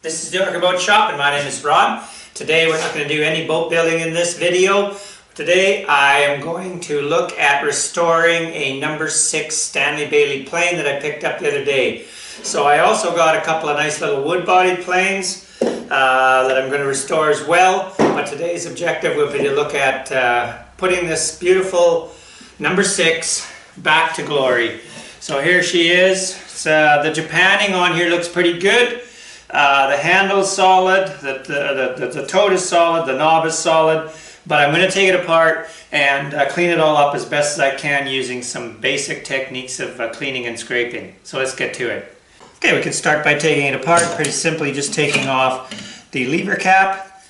This is Talking About Shopping. My name is Rod. Today we're not going to do any boat building in this video. Today I am going to look at restoring a number 6 Stanley Bailey plane that I picked up the other day. So I also got a couple of nice little wood-bodied planes that I'm going to restore as well. But today's objective will be to look at putting this beautiful number 6 back to glory. So here she is. The Japanning on here looks pretty good. The handle's solid, the tote is solid, the knob is solid, but I'm going to take it apart and clean it all up as best as I can using some basic techniques of cleaning and scraping. So let's get to it. Okay, we can start by taking it apart, pretty simply just taking off the lever cap.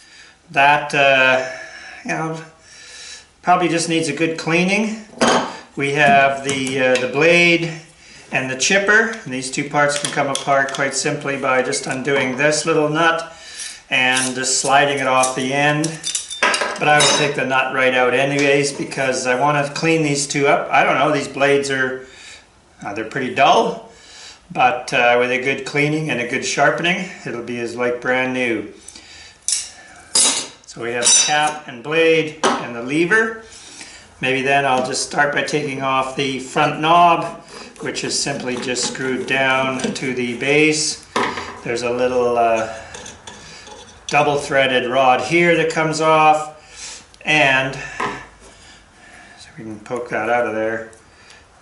That, probably just needs a good cleaning. We have the blade and the chipper, and these two parts can come apart quite simply by just undoing this little nut and just sliding it off the end. But I will take the nut right out anyways because I want to clean these two up. I don't know, these blades are they're pretty dull, but with a good cleaning and a good sharpening, it'll be as like brand new. So we have the cap and blade and the lever. Maybe then I'll just start by taking off the front knob, which is simply just screwed down to the base. There's a little double-threaded rod here that comes off, and so we can poke that out of there.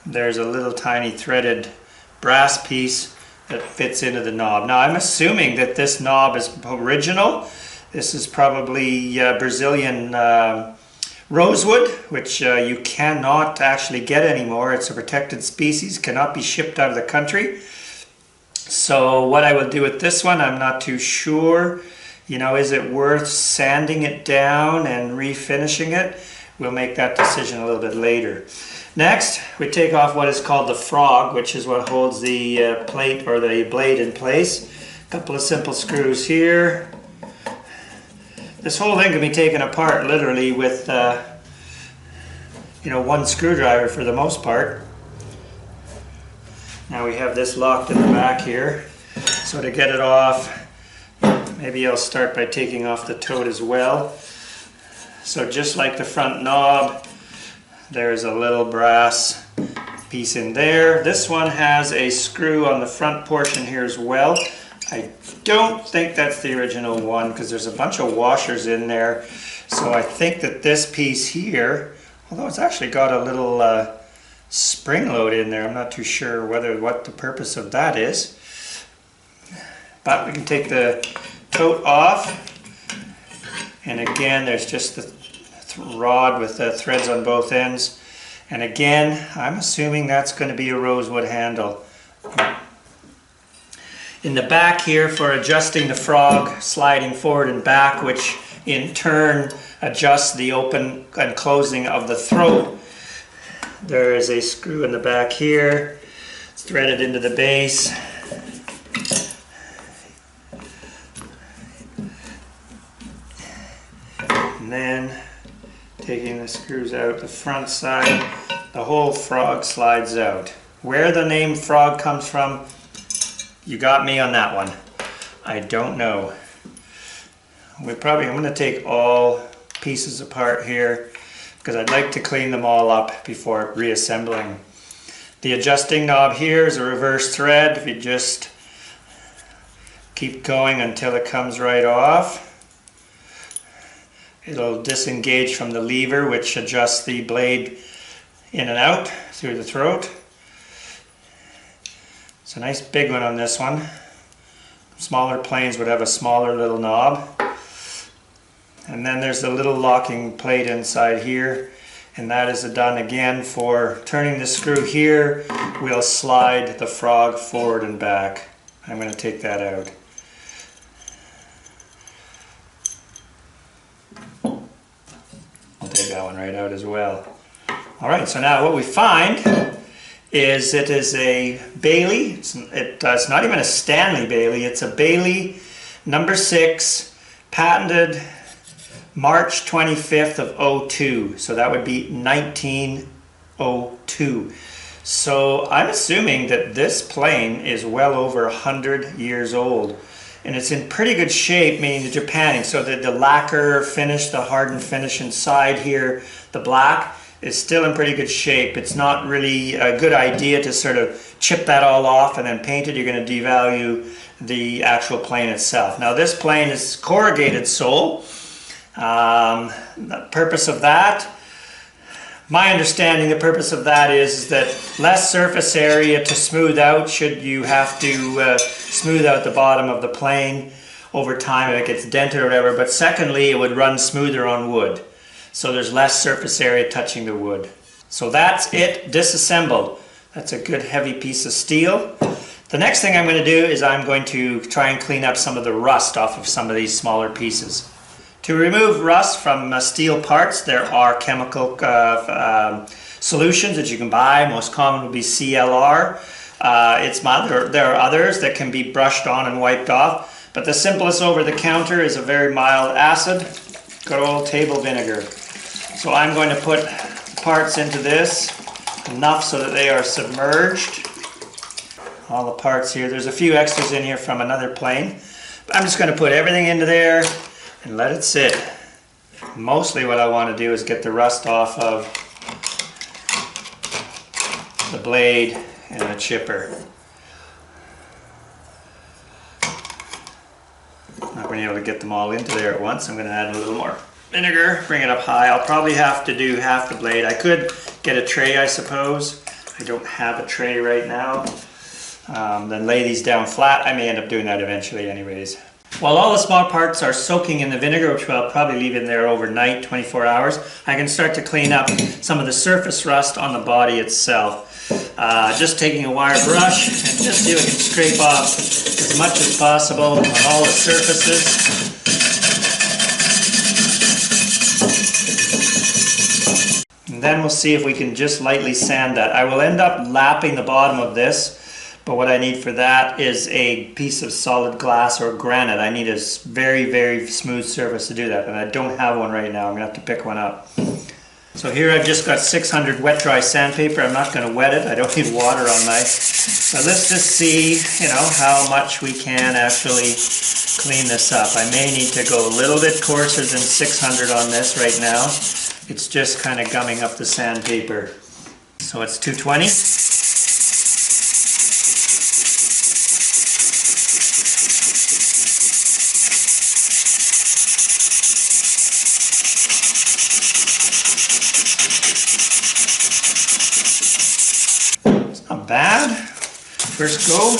There's a little tiny threaded brass piece that fits into the knob. Now I'm assuming that this knob is original. This is probably Brazilian rosewood, which you cannot actually get anymore. It's a protected species, cannot be shipped out of the country. So what I will do with this one, I'm not too sure. You know, is it worth sanding it down and refinishing it? We'll make that decision a little bit later. Next, we take off what is called the frog, which is what holds the plate or the blade in place. A couple of simple screws here. This whole thing can be taken apart literally with, one screwdriver for the most part. Now we have this locked in the back here. So to get it off, maybe I'll start by taking off the tote as well. So just like the front knob, there's a little brass piece in there. This one has a screw on the front portion here as well. I don't think that's the original one because there's a bunch of washers in there. So I think that this piece here, although it's actually got a little spring load in there, I'm not too sure what the purpose of that is. But we can take the tote off. And again, there's just the rod with the threads on both ends. And again, I'm assuming that's going to be a rosewood handle. In the back here for adjusting the frog, sliding forward and back, which in turn adjusts the open and closing of the throat. There is a screw in the back here. It's threaded into the base. And then taking the screws out the front side, the whole frog slides out. Where the name frog comes from, you got me on that one. I don't know. I'm going to take all pieces apart here because I'd like to clean them all up before reassembling. The adjusting knob here is a reverse thread. If you just keep going until it comes right off, it'll disengage from the lever, which adjusts the blade in and out through the throat. It's a nice big one on this one. Smaller planes would have a smaller little knob. And then there's the little locking plate inside here, and that is done again for turning the screw here. We'll slide the frog forward and back. I'm going to take that out. I'll take that one right out as well. Alright, so now what we find is it is a Bailey. It's not even a Stanley Bailey. It's a Bailey number 6, patented March 25th of 02. So that would be 1902. So I'm assuming that this plane is well over 100 years old. and it's in pretty good shape, meaning the Japanning. So the lacquer finish, the hardened finish inside here, the black, is still in pretty good shape. It's not really a good idea to sort of chip that all off and then paint it. You're going to devalue the actual plane itself. Now this plane is corrugated sole. The purpose of that, my understanding, the purpose of that is that less surface area to smooth out should you have to smooth out the bottom of the plane over time if it gets dented or whatever. But secondly, it would run smoother on wood. So there's less surface area touching the wood. So that's it, disassembled. That's a good heavy piece of steel. The next thing I'm going to do is I'm going to try and clean up some of the rust off of some of these smaller pieces. To remove rust from steel parts, there are chemical solutions that you can buy. Most common would be CLR. There are others that can be brushed on and wiped off, but the simplest over the counter is a very mild acid, good old table vinegar. So I'm going to put parts into this, enough so that they are submerged. All the parts here. There's a few extras in here from another plane. But I'm just going to put everything into there and let it sit. Mostly what I want to do is get the rust off of the blade and the chipper. Not going to be able to get them all into there at once. I'm going to add a little more vinegar, bring it up high. I'll probably have to do half the blade. I could get a tray, I suppose. I don't have a tray right now. Then lay these down flat. I may end up doing that eventually anyways. While all the small parts are soaking in the vinegar, which I'll probably leave in there overnight, 24 hours, I can start to clean up some of the surface rust on the body itself. Just taking a wire brush and just see if I can scrape off as much as possible on all the surfaces. And then we'll see if we can just lightly sand that. I will end up lapping the bottom of this. But what I need for that is a piece of solid glass or granite. I need a very, very smooth surface to do that, and I don't have one right now. I'm gonna have to pick one up. So here I've just got 600 wet dry sandpaper. I'm not gonna wet it. I don't need water on my. But let's just see, how much we can actually clean this up. I may need to go a little bit coarser than 600 on this right now. It's just kind of gumming up the sandpaper. So it's 220. Not bad. First go,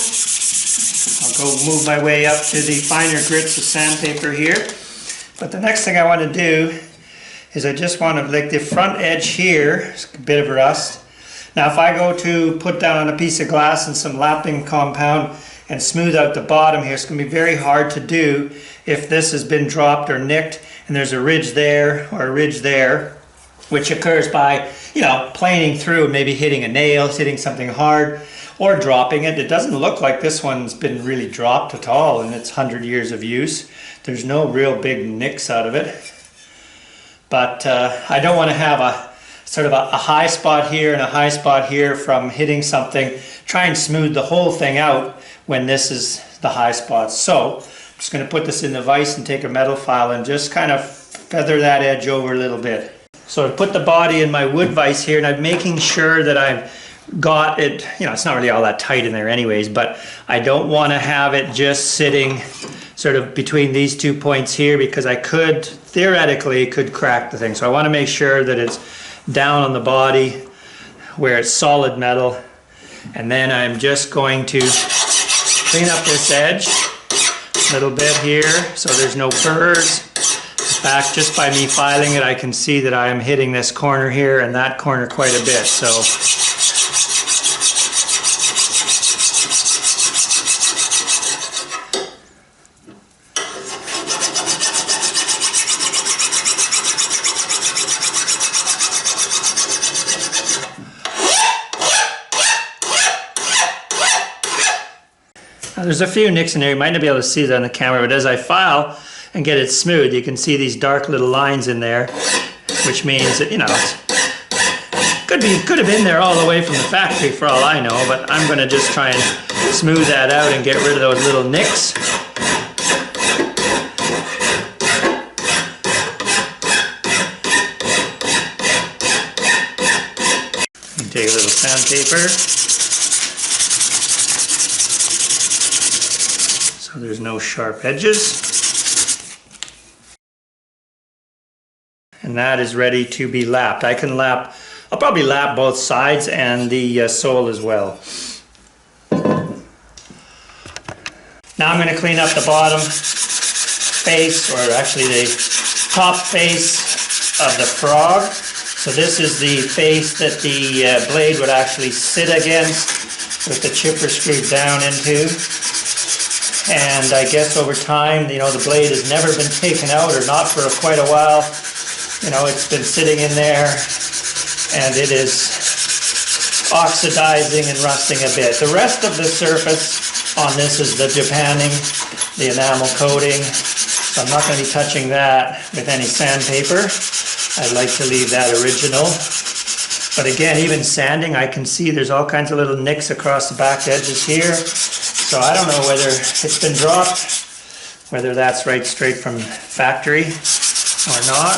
I'll go move my way up to the finer grits of sandpaper here. But the next thing I want to do is I just want to, like the front edge here, it's a bit of rust. Now if I go to put down on a piece of glass and some lapping compound and smooth out the bottom here, it's going to be very hard to do if this has been dropped or nicked and there's a ridge there or a ridge there, which occurs by, planing through and maybe hitting a nail, hitting something hard, or dropping it. It doesn't look like this one's been really dropped at all in its 100 years of use. There's no real big nicks out of it. But I don't want to have a sort of a high spot here and a high spot here from hitting something. Try and smooth the whole thing out when this is the high spot. So I'm just going to put this in the vise and take a metal file and just kind of feather that edge over a little bit. So I put the body in my wood vise here, and I'm making sure that I've got it, it's not really all that tight in there anyways, but I don't want to have it just sitting sort of between these 2 points here, because I theoretically could crack the thing. So I want to make sure that it's down on the body where it's solid metal. And then I'm just going to clean up this edge a little bit here so there's no burrs. In fact, just by me filing it, I can see that I am hitting this corner here and that corner quite a bit. So now, there's a few nicks in there. You might not be able to see that on the camera, but as I file and get it smooth, you can see these dark little lines in there, which means that, it could have been there all the way from the factory for all I know, but I'm going to just try and smooth that out and get rid of those little nicks. take a little sandpaper. So there's no sharp edges. And that is ready to be lapped. I'll probably lap both sides and the sole as well. Now I'm going to clean up the bottom face, or actually the top face of the frog. So this is the face that the blade would actually sit against with the chipper screwed down into. And I guess over time, you know, the blade has never been taken out, or not for quite a while. You know, it's been sitting in there and it is oxidizing and rusting a bit. The rest of the surface on this is the Japanning, the enamel coating. So I'm not going to be touching that with any sandpaper. I'd like to leave that original. But again, even sanding, I can see there's all kinds of little nicks across the back edges here. So I don't know whether it's been dropped, whether that's right straight from factory or not.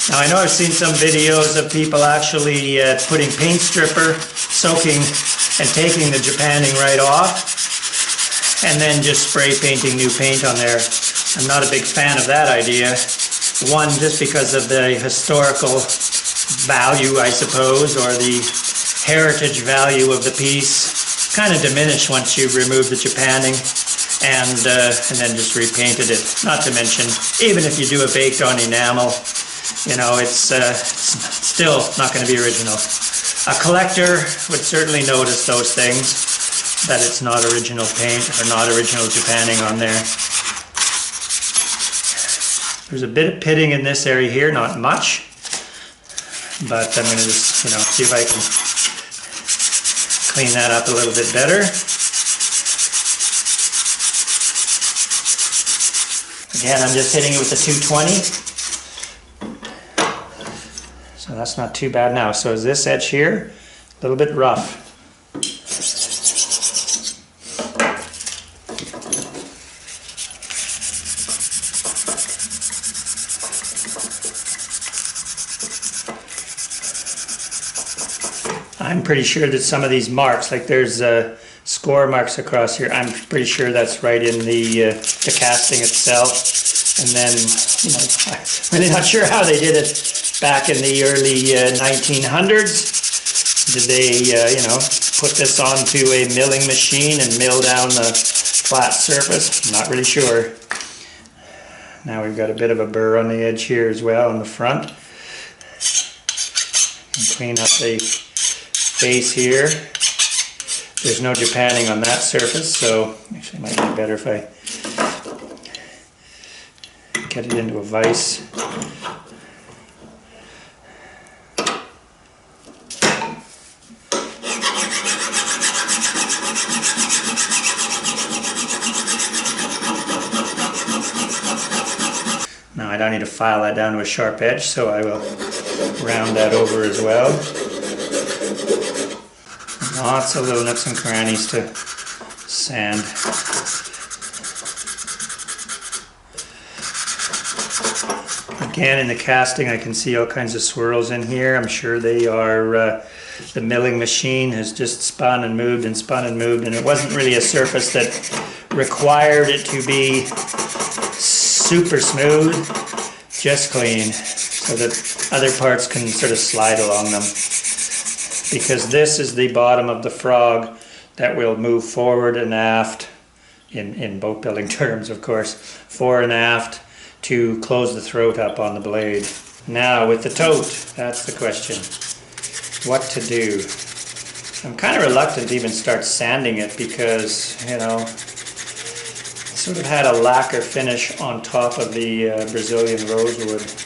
Now I know I've seen some videos of people actually putting paint stripper, soaking and taking the Japanning right off and then just spray painting new paint on there. I'm not a big fan of that idea. One, just because of the historical value, I suppose, or the heritage value of the piece kind of diminish once you remove the Japanning and then just repainted it. Not to mention, even if you do a baked on enamel, you know, it's still not going to be original. A collector would certainly notice those things, that it's not original paint or not original Japanning on there. There's a bit of pitting in this area here, not much, but I'm going to just, you know, see if I can clean that up a little bit better. Again, I'm just hitting it with the 220. So that's not too bad now. So is this edge here a little bit rough? I'm pretty sure that some of these marks, like there's score marks across here, I'm pretty sure that's right in the casting itself. And then, you know, I'm really not sure how they did it back in the early 1900s. Did they, you know, put this onto a milling machine and mill down the flat surface? I'm not really sure. Now we've got a bit of a burr on the edge here as well on the front. And clean up the face here. There's no Japanning on that surface, so actually it might be better if I get it into a vise. Now I don't need to file that down to a sharp edge, so I will round that over as well. Lots of little nooks and crannies to sand. Again, in the casting I can see all kinds of swirls in here. I'm sure they are, the milling machine has just spun and moved and spun and moved, and it wasn't really a surface that required it to be super smooth, just clean, so that other parts can sort of slide along them. Because this is the bottom of the frog that will move forward and aft, in boat building terms of course, fore and aft to close the throat up on the blade. Now with the tote, that's the question. What to do? I'm kind of reluctant to even start sanding it because, you know, it sort of had a lacquer finish on top of the Brazilian rosewood.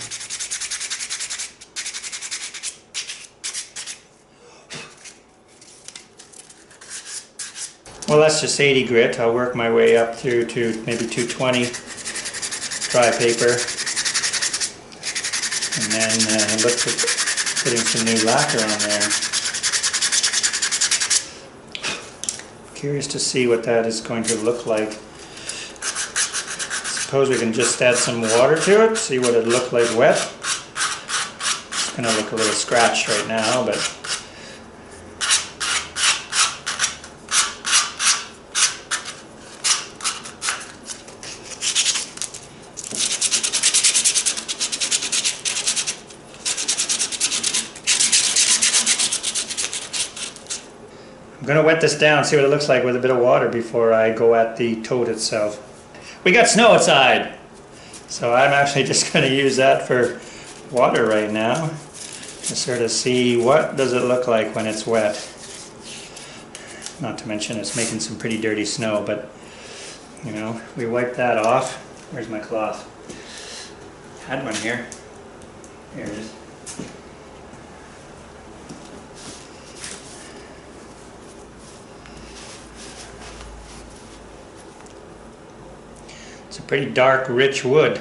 Well, that's just 80 grit. I'll work my way up through to maybe 220 dry paper, and then look at putting some new lacquer on there. Curious to see what that is going to look like. suppose we can just add some water to it, see what it looked like wet. It's going to look a little scratched right now, but I'm going to wet this down, see what it looks like with a bit of water before I go at the tote itself. We got snow outside, so I'm actually just going to use that for water right now to sort of see what does it look like when it's wet. Not to mention it's making some pretty dirty snow, but you know, we wipe that off. Where's my cloth? Had one here. Here it is. It's a pretty dark, rich wood.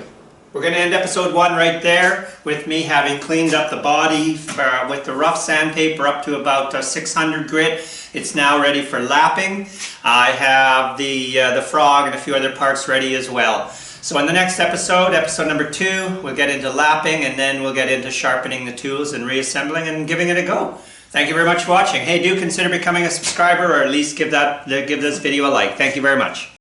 We're going to end episode 1 right there with me having cleaned up the body with the rough sandpaper up to about 600 grit. It's now ready for lapping. I have the frog and a few other parts ready as well. So in the next episode, episode number 2, we'll get into lapping, and then we'll get into sharpening the tools and reassembling and giving it a go. Thank you very much for watching. Hey, do consider becoming a subscriber, or at least give this video a like. Thank you very much.